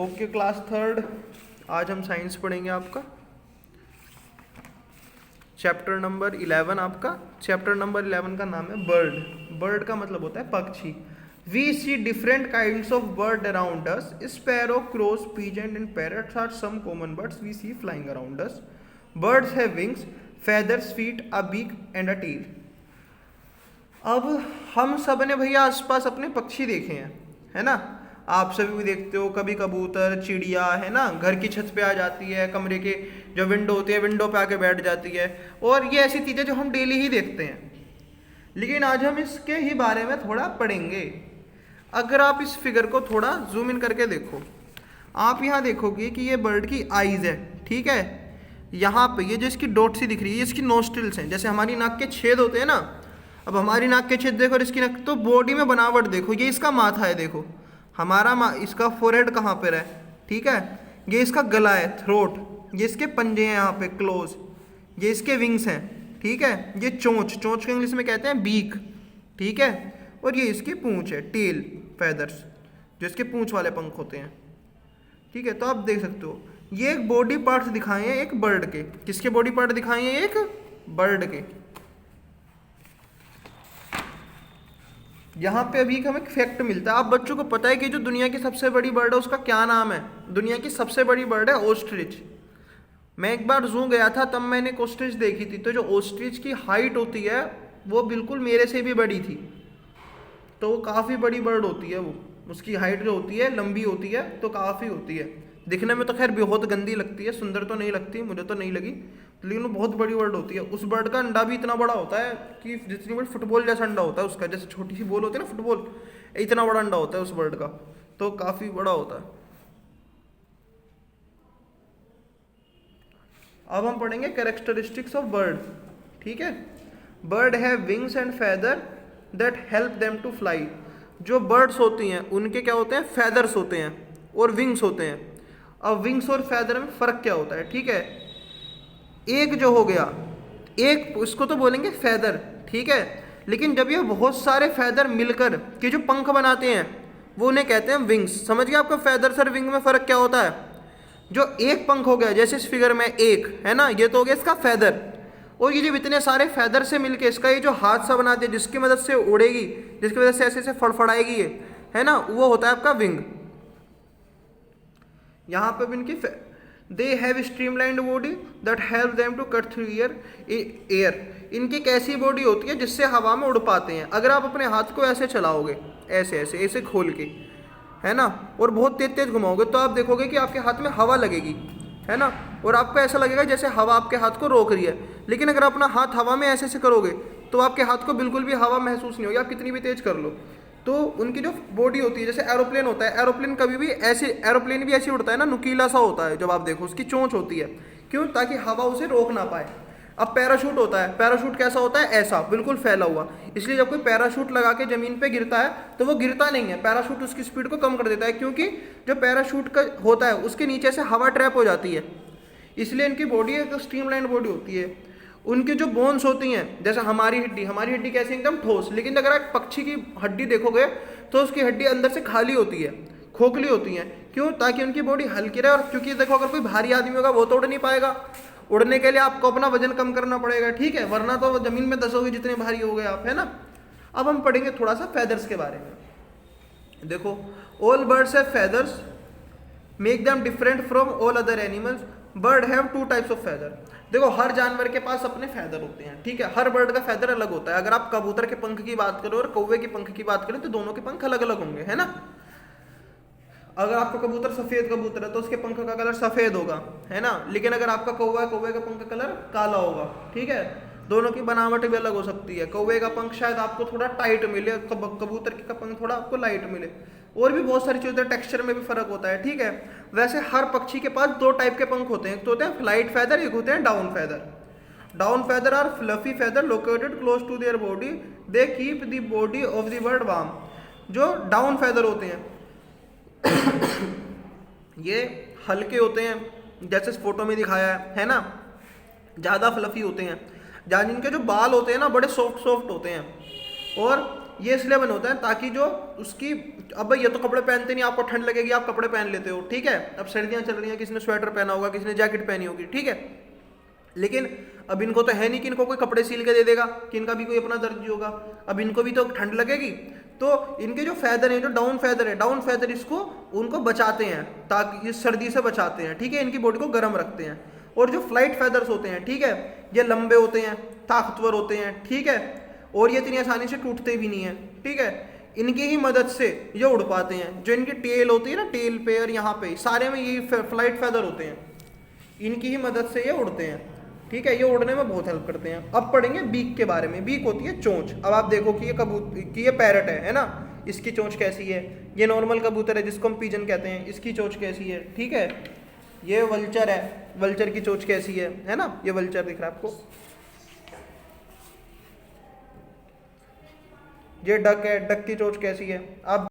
Okay class third, आज हम science पढ़ेंगे। आपका चैप्टर नंबर 11, आपका चैप्टर नंबर 11 का नाम है बर्ड। बर्ड का मतलब होता है पक्षी। We see different kinds of bird around us. Sparrow, crows, pigeon and parrots are some common birds we see flying around us. Birds have wings, feathers, feet, a beak and a tail। अब हम सब ने भैया आसपास अपने पक्षी देखे हैं, है ना। आप सभी भी देखते हो, कभी कबूतर, चिड़िया, है ना, घर की छत पे आ जाती है, कमरे के जो विंडो होती है विंडो पे आके बैठ जाती है, और ये ऐसी चीज़ें जो हम डेली ही देखते हैं। लेकिन आज हम इसके ही बारे में थोड़ा पढ़ेंगे। अगर आप इस फिगर को थोड़ा जूम इन करके देखो, आप यहाँ देखोगे कि ये बर्ड की आईज है, ठीक है। यहाँ पे ये जो इसकी डॉट सी दिख रही है, ये इसकी नोस्ट्रिल्स हैं, जैसे हमारी नाक के छेद होते हैं ना। अब हमारी नाक के छेद देखो और इसकी नाक, तो बॉडी में बनावट देखो। ये इसका माथा है, देखो हमारा इसका फोरहेड कहाँ पर है, ठीक है। ये इसका गला है, थ्रोट। ये इसके पंजे हैं यहाँ पे, क्लोज। ये इसके विंग्स हैं, ठीक है। ये चोंच, चोंच के इंग्लिश में कहते हैं बीक, ठीक है। और ये इसकी पूंछ है, टेल, फेदर्स, जो इसके पूंछ वाले पंख होते हैं, ठीक है। तो आप देख सकते हो ये एक बॉडी पार्ट्स दिखाए हैं एक बर्ड के। किसके बॉडी पार्ट दिखाए हैं? एक बर्ड के। यहाँ पे अभी हमें फैक्ट मिलता है। आप बच्चों को पता है कि जो दुनिया की सबसे बड़ी बर्ड है उसका क्या नाम है? दुनिया की सबसे बड़ी बर्ड है ऑस्ट्रिच। मैं एक बार जू गया था, तब मैंने एक ऑस्ट्रिच देखी थी। तो जो ऑस्ट्रिच की हाइट होती है वो बिल्कुल मेरे से भी बड़ी थी। तो वो काफ़ी बड़ी बर्ड होती है। वो उसकी हाइट जो होती है लंबी होती है, तो काफ़ी होती है। दिखने में तो खैर बहुत गंदी लगती है, सुंदर तो नहीं लगती, मुझे तो नहीं लगी, लेकिन वो बहुत बड़ी बर्ड होती है। उस बर्ड का अंडा भी इतना बड़ा होता है कि जितनी बड़ी फुटबॉल जैसा अंडा होता है उसका, जैसे छोटी सी बॉल होती है ना फुटबॉल, इतना बड़ा अंडा होता है उस बर्ड का, तो काफ़ी बड़ा होता है। अब हम पढ़ेंगे कैरेक्टरिस्टिक्स ऑफ बर्ड, ठीक है। Bird have wings and feather that help them to fly. जो बर्ड्स होती हैं उनके क्या होते हैं? फेदर्स होते हैं और विंग्स होते हैं। अब विंग्स और फेदर में फ़र्क क्या होता है, ठीक है। एक जो हो गया, एक उसको तो बोलेंगे फेदर, ठीक है। लेकिन जब ये बहुत सारे फेदर मिलकर के जो पंख बनाते हैं वो उन्हें कहते हैं विंग्स। समझ गए आपको फेदर्स और विंग में फ़र्क क्या होता है? जो एक पंख हो गया, जैसे इस फिगर में एक है ना, ये तो हो गया इसका फेदर। और ये जो इतने सारे फेदर से मिलके इसका ये जो हाथ सा बनाते हैं जिसकी मदद से उड़ेगी, जिसकी वजह से ऐसे ऐसे फड़फड़ाएगी ये, है ना, वो होता है आपका विंग। यहाँ पे भी इनकी they have streamlined body that help them to cut through air. इनकी कैसी बॉडी होती है जिससे हवा में उड़ पाते हैं। अगर आप अपने हाथ को ऐसे चलाओगे, ऐसे ऐसे ऐसे खोल के, है ना, और बहुत तेज तेज घुमाओगे, तो आप देखोगे कि आपके हाथ में हवा लगेगी, है ना, और आपको ऐसा लगेगा जैसे हवा आपके हाथ को रोक रही है। लेकिन अगर अपना हाथ हवा में ऐसे ऐसे करोगे तो आपके हाथ को बिल्कुल भी हवा महसूस नहीं होगी, आप कितनी भी तेज कर लो। तो उनकी जो बॉडी होती है, जैसे एरोप्लेन होता है, एरोप्लेन कभी भी ऐसे, एरोप्लेन भी ऐसे उड़ता है ना, नुकीला सा होता है, जब आप देखो उसकी चोंच होती है, क्यों? ताकि हवा उसे रोक ना पाए। अब पैराशूट होता है, पैराशूट कैसा होता है? ऐसा बिल्कुल फैला हुआ। इसलिए जब कोई पैराशूट लगा के जमीन पे गिरता है तो वो गिरता नहीं है, पैराशूट उसकी स्पीड को कम कर देता है, क्योंकि जो पैराशूट का होता है उसके नीचे से हवा ट्रैप हो जाती है। इसलिए इनकी बॉडी एक स्ट्रीमलाइन बॉडी होती है। उनकी जो बोन्स होती हैं, जैसे हमारी हड्डी कैसी एकदम ठोस, लेकिन अगर आप पक्षी की हड्डी देखोगे तो उसकी हड्डी अंदर से खाली होती है, खोखली होती है। क्यों? ताकि उनकी बॉडी हल्की रहे। और क्योंकि देखो अगर कोई भारी आदमी होगा वो तो उड़ नहीं पाएगा, उड़ने के लिए आपको अपना वजन कम करना पड़ेगा, ठीक है, वरना तो जमीन में धंसोगे जितने भारी हो गए आप, है ना। अब हम पढ़ेंगे थोड़ा सा फेदर्स के बारे में। देखो, all birds have feathers make them different from all other animals. Bird have two types of feather. देखो, हर जानवर के पास अपने फेदर होते हैं, ठीक है। हर बर्ड का फेदर अलग होता है। अगर आप कबूतर के पंख की बात करो और कौवे के पंख की बात करें तो दोनों के पंख अलग अलग होंगे, है ना। अगर आपका कबूतर सफेद कबूतर है तो उसके पंख का कलर सफेद होगा, है ना। लेकिन अगर आपका कौवा है, कौवे का पंख का कलर काला होगा, ठीक है। दोनों की बनावट भी अलग हो सकती है। कौवे का पंख शायद आपको थोड़ा टाइट मिले, कबूतर का पंख थोड़ा आपको लाइट मिले, और भी बहुत सारी चीज़ें, टेक्सचर में भी फर्क होता है, ठीक है। वैसे हर पक्षी के पास दो टाइप के पंख होते हैं, एक तो होते हैं फ्लाइट फेदर, एक होते हैं down feather. Down feather are fluffy feather located close to their body, they keep the body of the bird warm. जो डाउन फेदर होते हैं ये हल्के होते हैं, जैसे इस फोटो में दिखाया है ना, ज़्यादा फ्लफी होते हैं। जहाँ जिनके जो बाल होते हैं ना बड़े सॉफ्ट सॉफ्ट होते हैं, और ये इसलिए बना होता है ताकि जो उसकी, अब भाई ये तो कपड़े पहनते नहीं, आपको ठंड लगेगी आप कपड़े पहन लेते हो, ठीक है, अब सर्दियां चल रही हैं, किसी ने स्वेटर पहना होगा, किसी ने जैकेट पहनी होगी, ठीक है, लेकिन अब इनको तो है नहीं कि इनको कोई कपड़े सील के दे देगा, कि इनका भी कोई अपना दर्जी होगा, अब इनको भी तो ठंड लगेगी, तो इनके जो फैदर हैं, जो डाउन फैदर है, डाउन फैदर इसको उनको बचाते हैं, ताकि इस सर्दी से बचाते हैं, ठीक है, इनकी बॉडी को गर्म रखते हैं। और जो फ्लाइट फैदर्स होते हैं, ठीक है, ये लंबे होते हैं, ताकतवर होते हैं, ठीक है, और ये इतनी आसानी से टूटते भी नहीं है, ठीक है, इनकी ही मदद से ये उड़ पाते हैं। जो इनकी टेल होती है ना, टेल पे और यहाँ पे सारे में यही फ्लाइट फैदर होते हैं, इनकी ही मदद से ये उड़ते हैं, ठीक है, ये उड़ने में बहुत हेल्प करते हैं। अब पढ़ेंगे बीक के बारे में। बीक होती है चोंच। अब आप देखो कि ये कबूतर, कि ये पैरट है ना, इसकी चोंच कैसी है, ये नॉर्मल कबूतर है जिसको हम पीजन कहते हैं, इसकी चोंच कैसी है, ठीक है, ये वल्चर है, वल्चर की चोंच कैसी है ना, ये वल्चर दिख रहा है आपको, ये डक है, डक की चोंच कैसी है, आप